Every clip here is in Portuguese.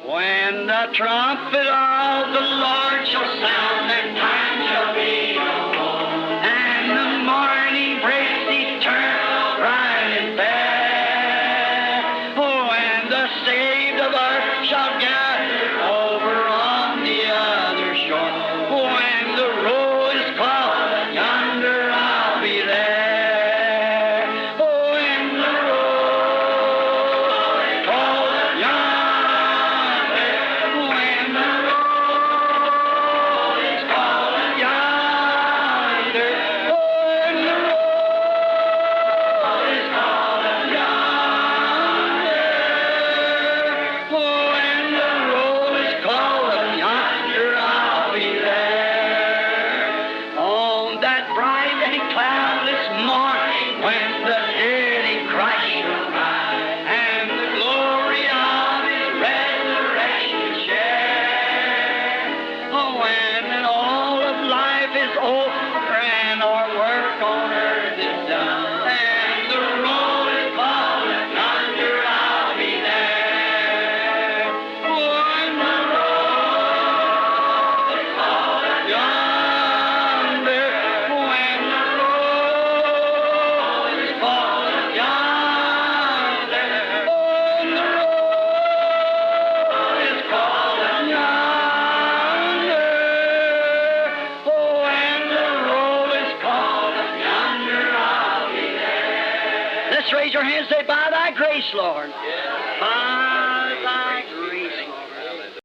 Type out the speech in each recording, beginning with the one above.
When the trumpet of the Lord shall sound, and time shall be no more, and the morning breaks eternal, bright and fair. Oh, and the saved of earth shall gather over on the other shore. When the roll is called, yonder I'll be there. Oh, when the roll is called, yonder. When the roll is called, yonder. Oh, when the roll is called, yonder. Oh, when the roll is called, yonder I'll be there. On that bright and cloudless morning, when the dead in Christ shall rise, and the glory of His resurrection share. Oh, when all of life is over and our work on earth is done, and the roll is called, yonder I'll be there. Oh, when the roll is called, yonder. When the roll is called, yonder. Oh, when the roll is called, yonder. Oh, when the roll is called, yonder I'll be there. Let's raise your hands and say, by thy grace, Lord. By thy grace, Lord.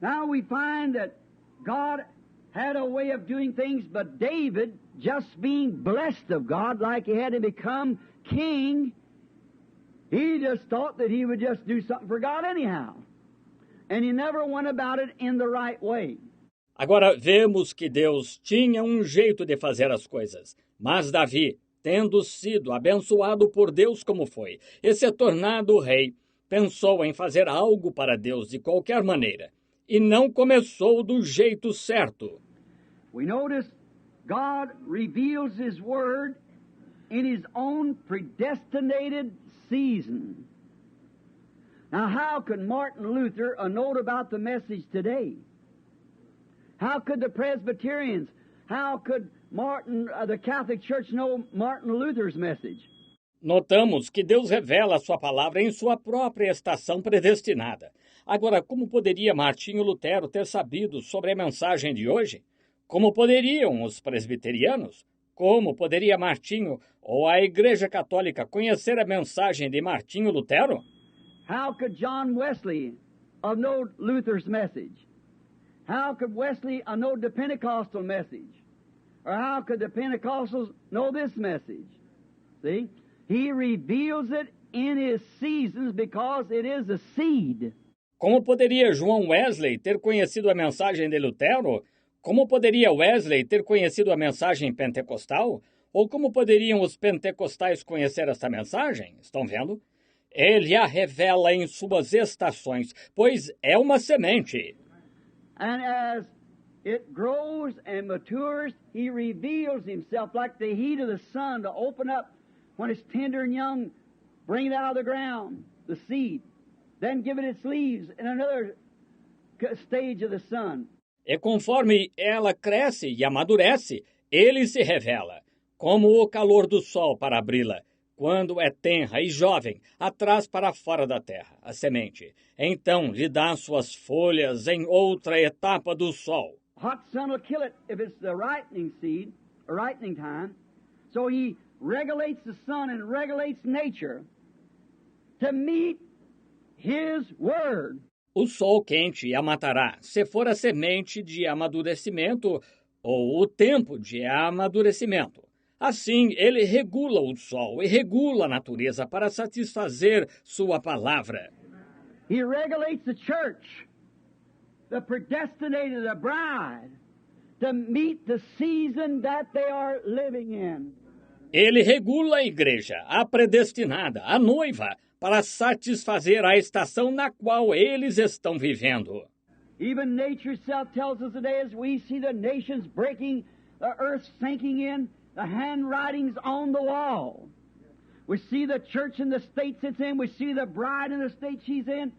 Now we find that God had a way of doing things, but David, just being blessed of God like he had to become king, he just thought that he would just do something for God anyhow. And he never went about it in the right way. Agora vemos que Deus tinha um jeito de fazer as coisas, mas Davi, tendo sido abençoado por Deus como foi, e se tornado rei, pensou em fazer algo para Deus de qualquer maneira, e não começou do jeito certo. We notice God reveals His Word in His own predestinated season. Now, how could Martin Luther know about the message today? How could the Presbyterians, how could the Catholic Church know Martin Luther's message? Notamos que Deus revela a sua palavra em sua própria estação predestinada. Agora, como poderia Martinho Lutero ter sabido sobre a mensagem de hoje? Como poderiam os presbiterianos? Como poderia Martinho ou a Igreja Católica conhecer a mensagem de Martinho Lutero? How could John Wesley know Luther's message? How could Wesley know the Pentecostal message? Or how could the Pentecostals know this message? See? He reveals it in His seasons because it is a seed. Como poderia João Wesley ter conhecido a mensagem de Lutero? Como poderia Wesley ter conhecido a mensagem pentecostal? Ou como poderiam os pentecostais conhecer esta mensagem? Estão vendo? Ele a revela em suas estações, pois é uma semente. And as it grows and matures, He reveals Himself like the heat of the sun to open up when it's tender and young, bring it out of the ground, the seed, then give it its leaves in another stage of the sun. E conforme ela cresce e amadurece, Ele se revela, como o calor do sol para abri-la, quando é tenra e jovem, atrás para fora da terra, a semente. Então lhe dá suas folhas em outra etapa do sol. Hot sun will kill it if it's the ripening seed, a ripening time. So He regulates the sun and regulates nature to meet His Word. O sol quente a matará, se for a semente de amadurecimento ou o tempo de amadurecimento. Assim, ele regula o sol e regula a natureza para satisfazer sua palavra. He regulates the church, the predestinated, the bride, to meet the season that they are living in. Ele regula a igreja, a predestinada, a noiva, para satisfazer a estação na qual eles estão vivendo. Even nature itself tells us today as we see the nations breaking, the earth sinking in, the handwritings on the wall. We see the church in the state it's in, we see the bride in the state she's in.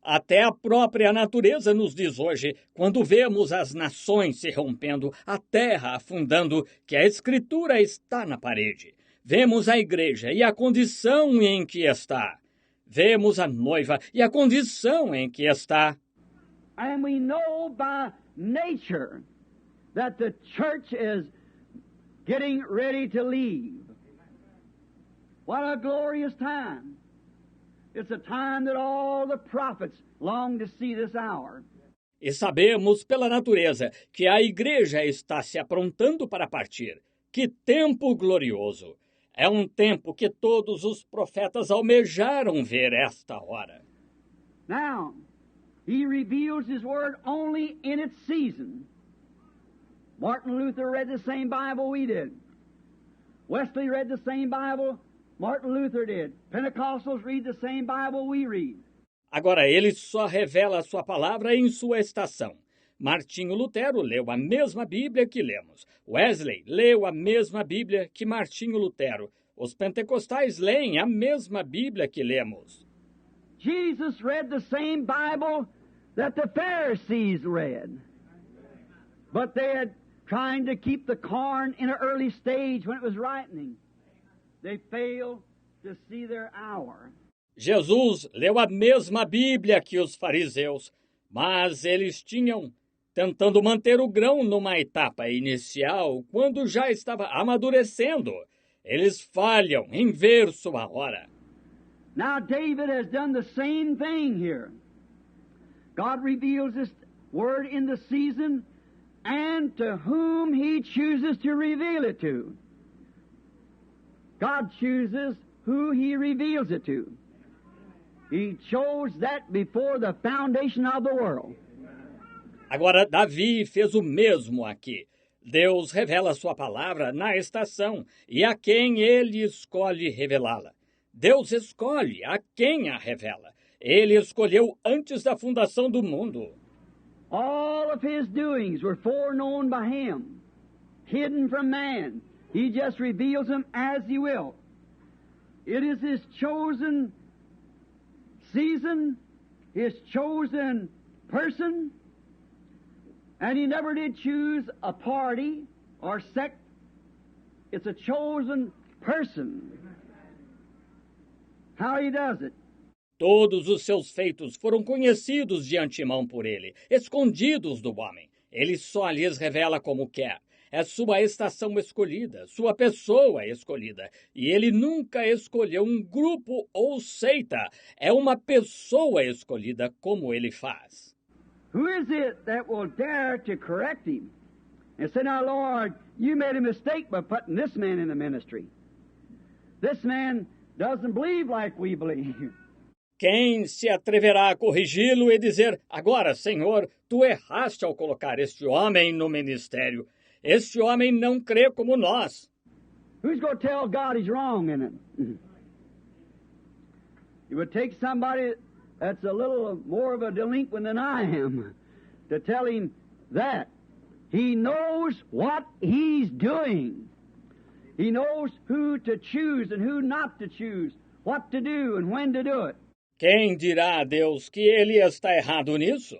Até a própria natureza nos diz hoje, quando vemos as nações se rompendo, a terra afundando, que a Escritura está na parede. Vemos a igreja e a condição em que está. Vemos a noiva e a condição em que está. And we know by nature that the church is getting ready to leave. What a glorious time. It's a time that all the prophets long to see this hour. E sabemos pela natureza que a igreja está se aprontando para partir. Que tempo glorioso! É um tempo que todos os profetas almejaram ver esta hora. Now, he reveals his word only in its season. Martin Luther read the same Bible we did. Wesley read the same Bible Martin Luther did. Pentecostals read the same Bible we read. Agora, ele só revela a sua palavra em sua estação. Martinho Lutero leu a mesma Bíblia que lemos. Wesley leu a mesma Bíblia que Martinho Lutero. Os pentecostais leem a mesma Bíblia que lemos. Jesus read the same Bible that the Pharisees read. But they had trying to keep the corn in an early stage when it was ripening. They failed to see their hour. Jesus leu a mesma Bíblia que os fariseus, mas eles tinham tentando manter o grão numa etapa inicial quando já estava amadurecendo. Eles falham em ver sua hora. Now David has done the same thing here. God reveals this word in the season and to whom he chooses to reveal it to. God chooses who he reveals it to. He chose that before the foundation of the world. Agora, Davi fez o mesmo aqui. Deus revela sua palavra na estação e a quem ele escolhe revelá-la. Deus escolhe a quem a revela. Ele escolheu antes da fundação do mundo. All of his doings were foreknown by him, hidden from man. He just reveals them as he will. It is his chosen season, his chosen person, and he never did choose a party or sect. It's a chosen person. How he does it. Todos os seus feitos foram conhecidos de antemão por ele, escondidos do homem. Ele só lhes revela como quer. É sua estação escolhida, sua pessoa escolhida. E ele nunca escolheu um grupo ou seita. É uma pessoa escolhida como ele faz. Who is it that will dare to correct him and say, now, Lord, you made a mistake by putting this man in the ministry. This man doesn't believe like we believe. Quem se atreverá a corrigi-lo e dizer, agora, Senhor, tu erraste ao colocar este homem no ministério. Este homem não crê como nós. Who's going to tell God he's wrong in it? It would take somebody that's a little more of a delinquent than I am to tell him that. He knows what he's doing. He knows who to choose and who not to choose, what to do and when to do it. Quem dirá a Deus que ele está errado nisso?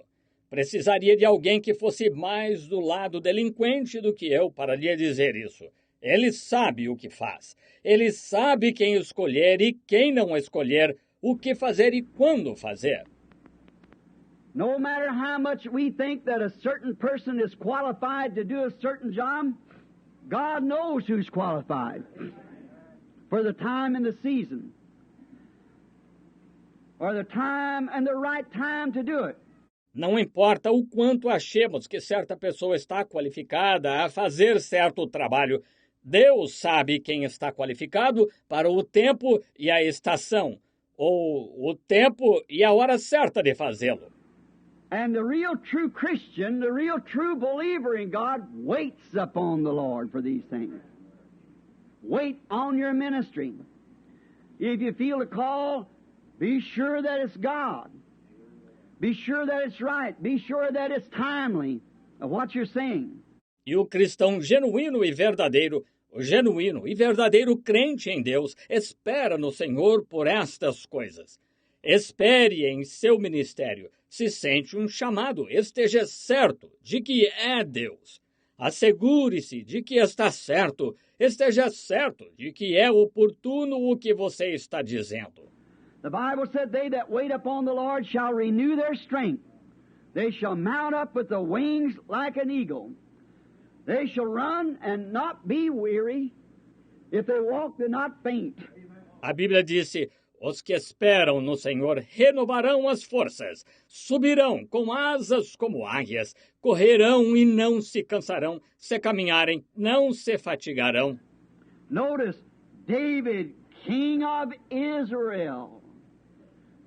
Precisaria de alguém que fosse mais do lado delinquente do que eu para lhe dizer isso. Ele sabe o que faz. Ele sabe quem escolher e quem não escolher, o que fazer e quando fazer. No matter how much we think that a certain person is qualified to do a certain job, God knows who's qualified for the time and the season, or the time and the right time to do it. Não importa o quanto achemos que certa pessoa está qualificada a fazer certo trabalho, Deus sabe quem está qualificado para o tempo e a estação, ou o tempo e a hora certa de fazê-lo. And the real true Christian, the real true believer in God, waits upon the Lord for these things. Wait on your ministry. If you feel a call, be sure that it's God. Be sure that it's right. Be sure that it's timely of what you're saying. E o cristão genuíno e verdadeiro, o genuíno e verdadeiro crente em Deus, espera no Senhor por estas coisas. Espere em seu ministério. Se sente um chamado, esteja certo de que é Deus. Assegure-se de que está certo. Esteja certo de que é oportuno o que você está dizendo. The Bible said, "They that wait upon the Lord shall renew their strength. They shall mount up with the wings like an eagle. They shall run and not be weary. If they walk, they not faint." A Bíblia disse: os que esperam no Senhor renovarão as forças, subirão com asas como águias, correrão e não se cansarão, se caminharem, não se fatigarão. Notice, David, king of Israel,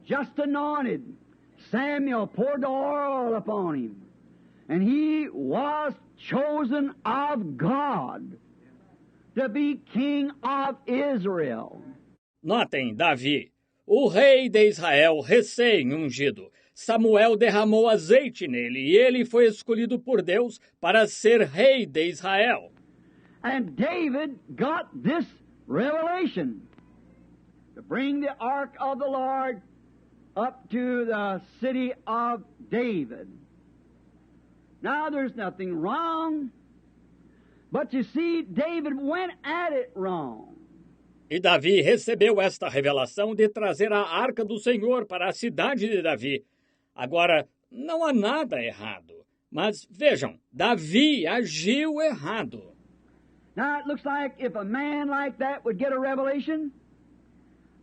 just anointed, Samuel poured the oil upon him, and he was chosen of God to be king of Israel. Notem, Davi, o rei de Israel recém-ungido. Samuel derramou azeite nele e ele foi escolhido por Deus para ser rei de Israel. And David got this revelation to bring the ark of the Lord up to the city of David. Now there's nothing wrong, but you see, David went at it wrong. E Davi recebeu esta revelação de trazer a arca do Senhor para a cidade de Davi. Agora, não há nada errado. Mas vejam, Davi agiu errado. Now it looks like if a man like that would get a revelation,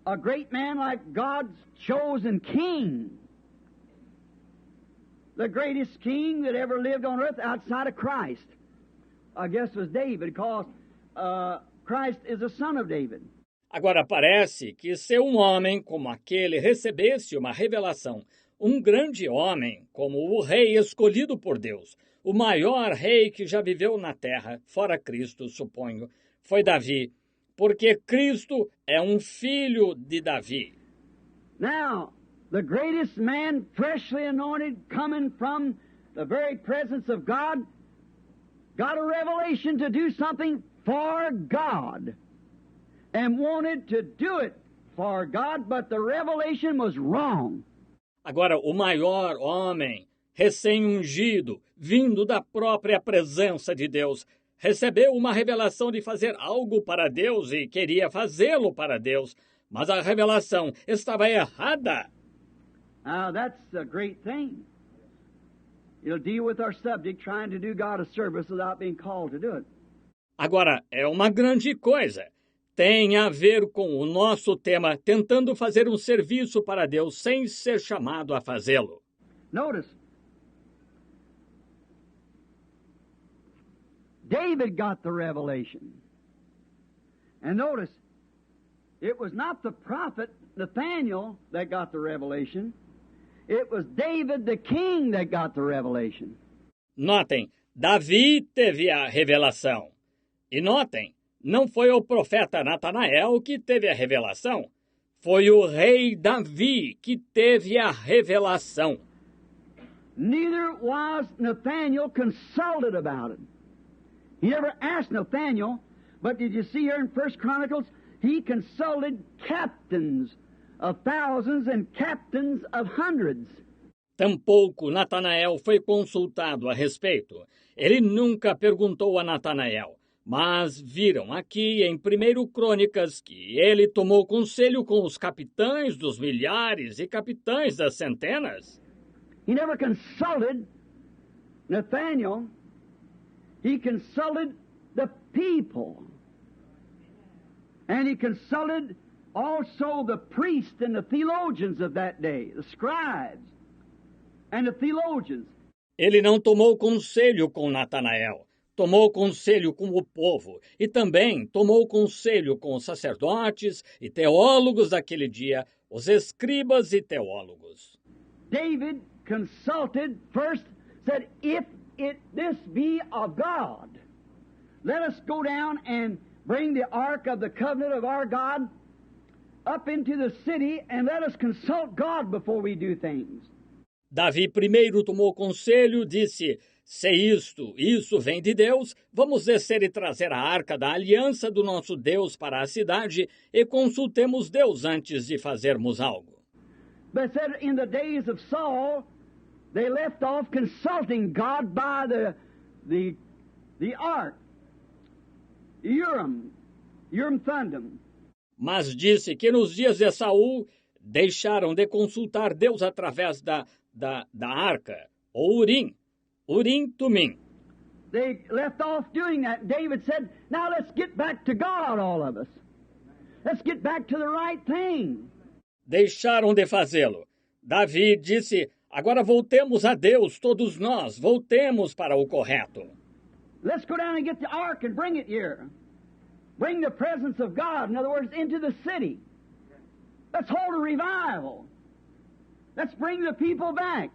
a great man like God's chosen king, the greatest king that ever lived on earth outside of Christ, I guess was David, because Christ is a son of David. Agora parece que se um homem como aquele recebesse uma revelação, um grande homem como o rei escolhido por Deus, o maior rei que já viveu na terra, fora Cristo, suponho, foi Davi, porque Cristo é um filho de Davi. Now, the greatest man, freshly anointed, coming from the very presence of God, got a revelation to do something for God, and wanted to do it for God, but the revelation was wrong. Agora, o maior homem, recém-ungido, vindo da própria presença de Deus, recebeu uma revelação de fazer algo para Deus e queria fazê-lo para Deus, mas a revelação estava errada. Now, that's a great thing. It'll deal with our subject, trying to do God a service without being called to do it. Agora, é uma grande coisa. Tem a ver com o nosso tema, tentando fazer um serviço para Deus sem ser chamado a fazê-lo. Notice, David got the revelation. And notice, it was not the prophet Nathaniel that got the revelation. It was David the king that got the revelation. Notem, Davi teve a revelação. E notem, não foi o profeta Natanael que teve a revelação. Foi o rei Davi que teve a revelação. Neither was Nathaniel consulted about it. He never asked Nathaniel, but did you see here in 1 Chronicles, he consulted captains of thousands and captains of hundreds. Tampouco Natanael foi consultado a respeito. Ele nunca perguntou a Natanael. Mas viram aqui em 1 Crônicas que ele tomou conselho com os capitães dos milhares e capitães das centenas. He never consulted Nathaniel. He consulted the people. And he consulted also the priests and the theologians of that day, the scribes and the theologians. Ele não tomou conselho com Natanael. Tomou conselho com o povo e também tomou conselho com os sacerdotes e teólogos daquele dia, os escribas e teólogos. David consulted first, said, if this be of God, let us go down and bring the ark of the covenant of our God up into the city and let us consult God before we do things. Davi primeiro tomou conselho, disse, se isso vem de Deus, vamos descer e trazer a arca da aliança do nosso Deus para a cidade e consultemos Deus antes de fazermos algo. But it said in the days of Saul, they left off consulting God by the ark, Urim Thummim. Mas disse que nos dias de Saul deixaram de consultar Deus através da arca, ou Urim Tumim. They left off doing that. David said, now let's get back to God, all of us. Let's get back to the right thing. Deixaram de fazê-lo. Davi disse, agora voltemos a Deus, todos nós, voltemos para o correto. Let's go down and get the ark and bring it here. Bring the presence of God, in other words, into the city. Let's hold a revival. Let's bring the people back.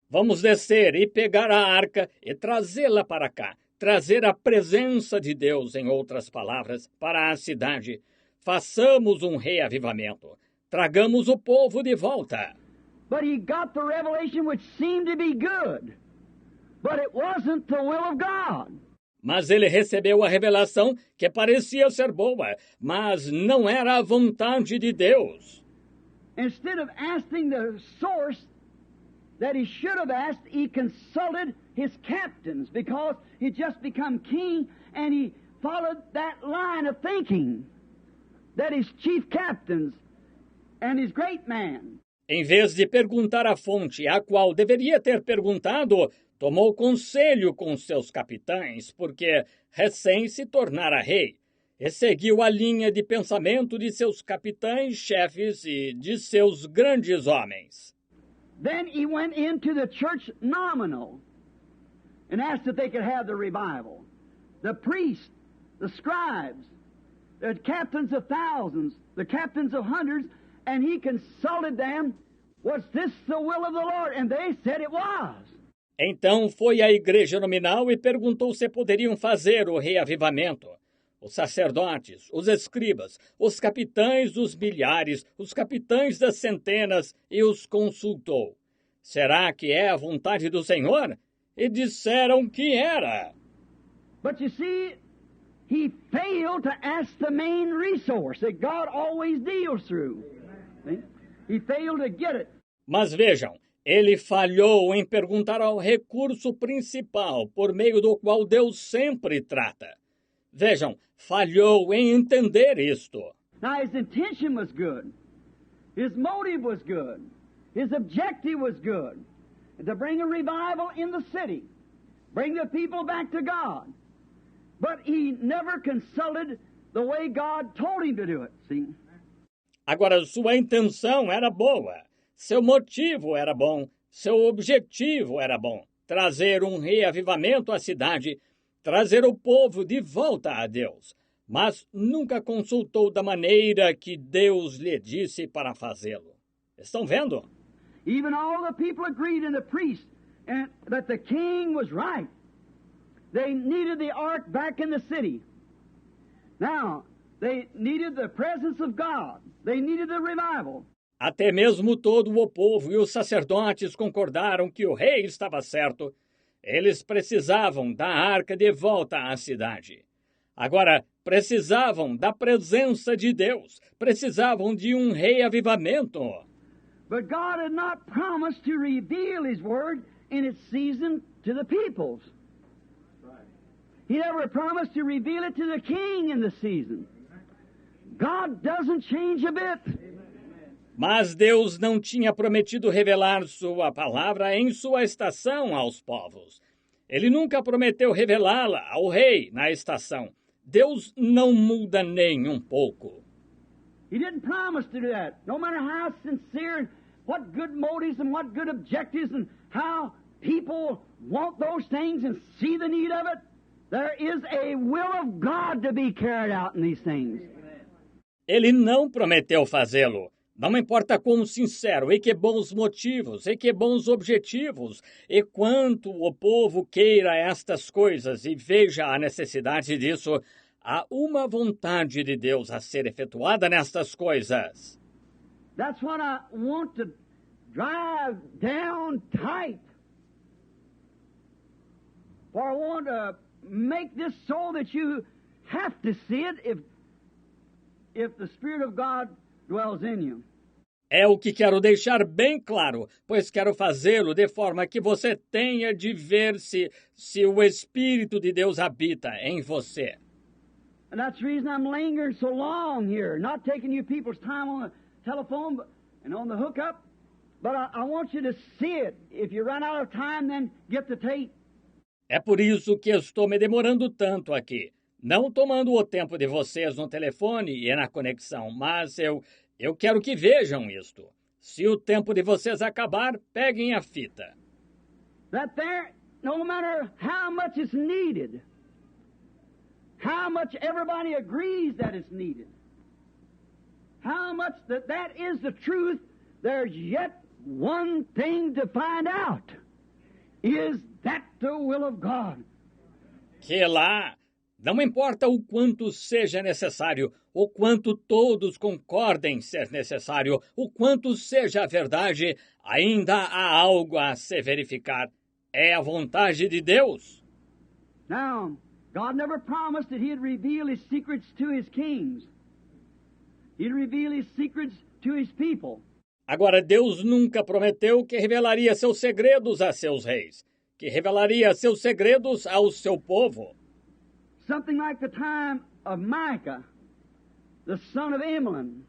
Vamos descer e pegar a arca e trazê-la para cá. Trazer a presença de Deus, em outras palavras, para a cidade. Façamos um reavivamento. Tragamos o povo de volta. But he got the revelation which seemed to be good. But it wasn't the will of God. Mas ele recebeu a revelação que parecia ser boa, mas não era a vontade de Deus. Instead of asking the source that he should have asked, he consulted his captains because he just become king and he followed that line of thinking that his chief captains and his great man. Em vez de perguntar a fonte a qual deveria ter perguntado, tomou conselho com seus capitães, porque recém se tornara rei, e seguiu a linha de pensamento de seus capitães, chefes e de seus grandes homens. Then he went into the church nominal and asked if they could have the revival. The priests, the scribes, the captains of thousands, the captains of hundreds, and he consulted them, was this the will of the Lord? And they said it was. Então foi à igreja nominal e perguntou se poderiam fazer o reavivamento. Os sacerdotes, os escribas, os capitães dos milhares, os capitães das centenas, e os consultou. Será que é a vontade do Senhor? E disseram que era. But you see, he failed to ask the main resource that God always deals through. See? He failed to get it. Mas vejam, ele falhou em perguntar ao recurso principal por meio do qual Deus sempre trata. Vejam, falhou em entender isto. Now his intention was good. His motive was good. His objective was good. To bring a revival in the city. Bring the people back to God. But he never consulted the way God told him to do it, see? Agora, sua intenção era boa. Seu motivo era bom. Seu objetivo era bom. Trazer um reavivamento à cidade. Trazer o povo de volta a Deus. Mas nunca consultou da maneira que Deus lhe disse para fazê-lo. Estão vendo? Even all the people agreed in the priest and that the king was right. They needed the ark back in the city. Now, they needed the presence of God. They needed the revival. Até mesmo todo o povo e os sacerdotes concordaram que o rei estava certo. Eles precisavam da arca de volta à cidade. Agora, precisavam da presença de Deus. Precisavam de um reavivamento. But God had not promised to reveal His Word in its season to the peoples. He never promised to reveal it to the king in the season. God doesn't change a bit. Mas Deus não tinha prometido revelar sua palavra em sua estação aos povos. Ele nunca prometeu revelá-la ao rei na estação. Deus não muda nem um pouco. He didn't promise to do that. No matter how sincere and what good motives and what good objectives and how people want those things and see the need of it, there is a will of God to be carried out in these things. Ele não prometeu fazê-lo. Não importa quão sincero, e que bons motivos, e que bons objetivos, e quanto o povo queira estas coisas e veja a necessidade disso, há uma vontade de Deus a ser efetuada nestas coisas. That's what I want to drive down tight. For I want to make this so that you have to see it if the Spirit of God dwells in you. É o que quero deixar bem claro, pois quero fazê-lo de forma que você tenha de ver se o Espírito de Deus habita em você. And that's the reason I'm lingering so long here, not taking you people's time on the telephone and on the hookup, but I want you to see it. If you run out of time, then get the tape. É por isso que estou me demorando tanto aqui, não tomando o tempo de vocês no telefone e na conexão, mas eu quero que vejam isto. Se o tempo de vocês acabar, peguem a fita. That there, no matter how much it's needed, how much everybody agrees that it's needed, how much that is the truth, there's yet one thing to find out. Is that the will of God? Que lá, não importa o quanto seja necessário, o quanto todos concordem ser necessário, o quanto seja a verdade, ainda há algo a se verificar. É a vontade de Deus. Now, God never promised that He'd reveal His secrets to His kings. He'd reveal His secrets to His people. Agora, Deus nunca prometeu que revelaria seus segredos a seus reis, que revelaria seus segredos ao seu povo. Something like the time of Micah, the son of Imlan.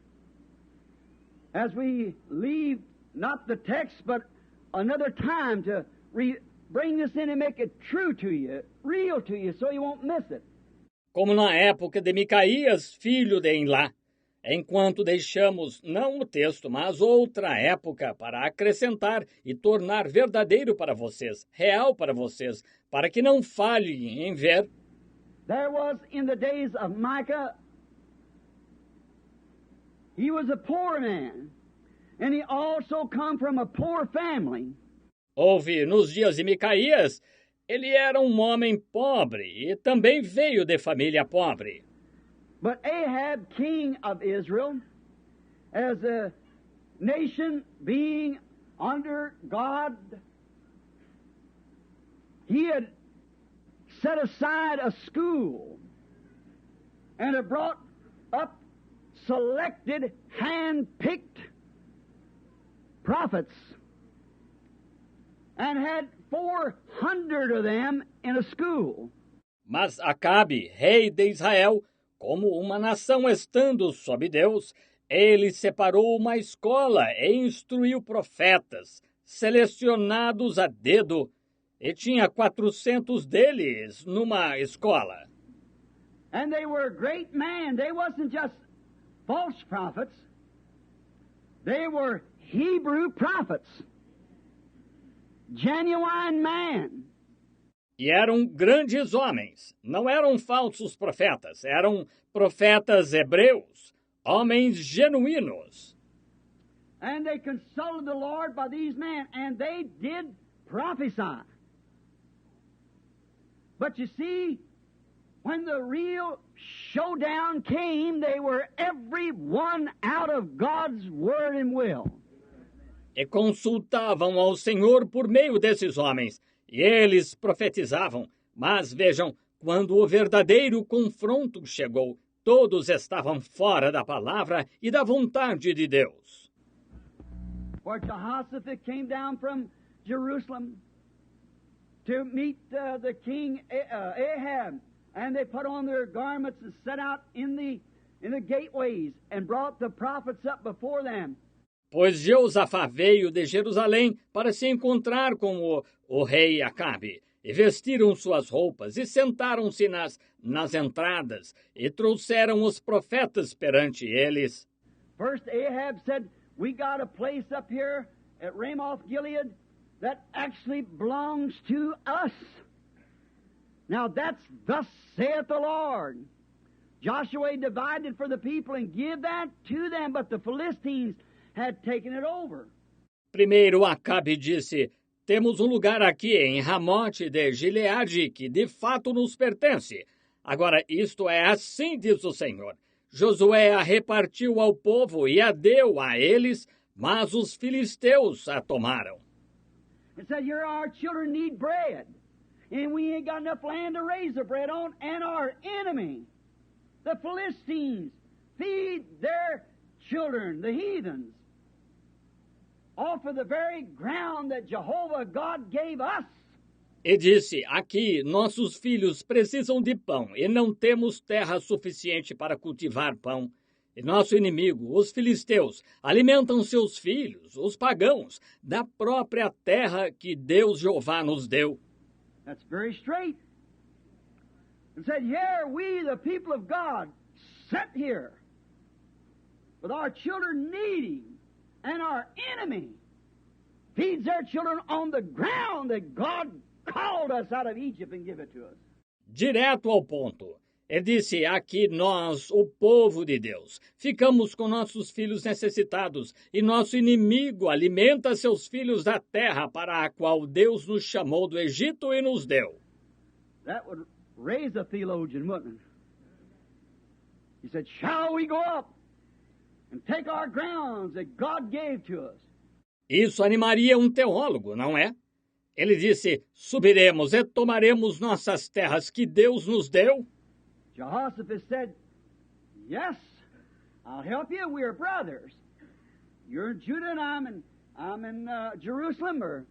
As we leave not the text, but another time to bring this in and make it true to you, real to you, so you won't miss it. Como na época de Micaías, filho de Enlá, enquanto deixamos não o texto, mas outra época para acrescentar e tornar verdadeiro para vocês, real para vocês, para que não falhem em ver. There was in the days of Micah, he was a poor man, and he also come from a poor family. Houve nos dias de Micaías, ele era um homem pobre e também veio de família pobre. But Ahab, king of Israel, as a nation being under God, he had set aside a school and had brought up selected, hand-picked prophets and had 400 of them in a school. Mas Acabe, rei de Israel, como uma nação estando sob Deus, ele separou uma escola e instruiu profetas, selecionados a dedo, e tinha 400 deles numa escola. And they were great men. They wasn't just false prophets. They were Hebrew prophets. Genuine men. E eram grandes homens, não eram falsos profetas, eram profetas hebreus, homens genuínos. And they consulted the Lord by these men, and they did prophesy. But you see, when the real showdown came, they were every one out of God's word and will. E consultavam ao Senhor por meio desses homens, e eles profetizavam. Mas vejam, quando o verdadeiro confronto chegou, todos estavam fora da palavra e da vontade de Deus. For Jehoshaphat came down from Jerusalem to meet the king Ahab, and they put on their garments and set out in the gateways and brought the prophets up before them. Pois Jeosafá veio de Jerusalém para se encontrar com o rei Acabe, e vestiram suas roupas, e sentaram-se nas entradas, e trouxeram os profetas perante eles. First Ahab said, "We got a place up here at Ramoth Gilead that actually belongs to us. Now that's thus saith the Lord. Joshua divided for the people and give that to them, but the Philistines had taken it over." Primeiro Acabe disse, temos um lugar aqui em Ramote de Gileade que de fato nos pertence. Agora isto é assim diz o Senhor. Josué a repartiu ao povo e a deu a eles, mas os filisteus a tomaram. It said, "Here our children need bread, and we ain't got enough land to raise the bread on, and our enemy, the Philistines, feed their children, the heathens." off of the very ground that Jehovah God gave us. E disse, aqui nossos filhos precisam de pão e não temos terra suficiente para cultivar pão. E nosso inimigo, os filisteus, alimentam seus filhos, os pagãos, da própria terra que Deus Jeová nos deu. That's very straight. It said, here we, the people of God, sit here with our children needing, and our enemy feeds their children on the ground that God called us out of Egypt and give it to us. Direto ao ponto. Ele disse, aqui nós, o povo de Deus, ficamos com nossos filhos necessitados, e nosso inimigo alimenta seus filhos da terra para a qual Deus nos chamou do Egito e nos deu. That would raise a theologian, wouldn't it? He said, shall we go up and take our grounds that God gave to us? Isso animaria um teólogo, não é? Ele disse, subiremos e tomaremos nossas terras que Deus nos deu? Jehoshaphat said, yes, I'll help you. We're brothers. You're in Judah and I'm in Jerusalem,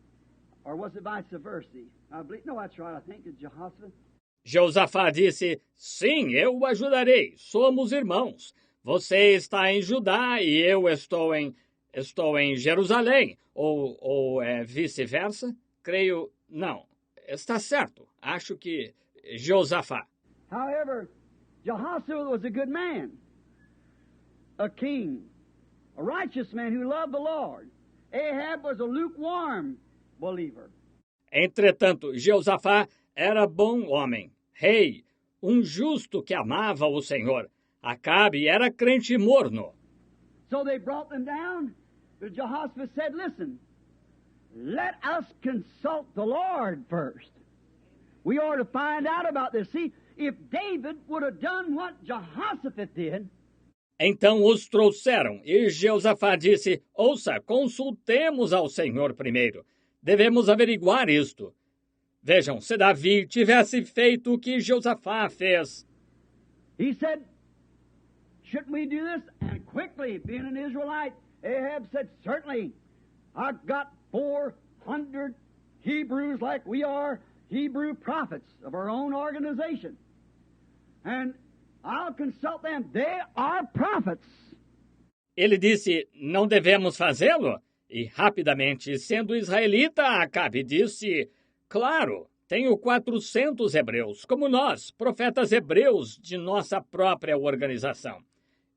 or was it vice versa? I believe, no, that's right, I think it's Jehoshaphat. Josafá disse, sim, eu o ajudarei, somos irmãos. Você está em Judá e eu estou em Jerusalém, ou é vice-versa? Creio, não, está certo, acho que Josafá. However, Jehoshaphat was a good man, a king, a righteous man who loved the Lord. Ahab was a lukewarm believer. Entretanto, Josafá era bom homem, rei, justo que amava o Senhor. Acabe era crente morno. So they brought them down. But Jehoshaphat said, listen, let us consult the Lord first. We ought to find out about this. See, if David would have done what Jehoshaphat did. Então os trouxeram, e Josafá disse, ouça, consultemos ao Senhor primeiro. Devemos averiguar isto. Vejam, se Davi tivesse feito o que Josafá fez. He said, shouldn't we do this? And quickly, being an Israelite, Ahab said, certainly, I've got 400 Hebrews like we are, Hebrew prophets of our own organization. And I'll consult them. They are prophets. Ele disse, não devemos fazê-lo? E rapidamente, sendo israelita, Acabe disse, claro, tenho 400 hebreus, como nós, profetas hebreus de nossa própria organização.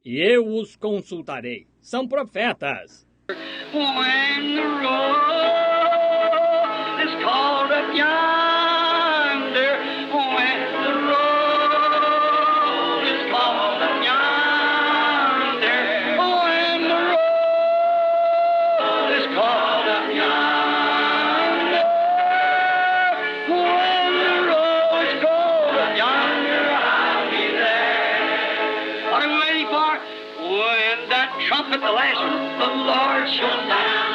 E eu os consultarei. São profetas. When the road is called up yonder, when the road is called up yonder, when the road is called up yonder, when the road is called up yonder, I'll be there. What are we waiting for? When that trumpet, the last one, the Lord shall sound.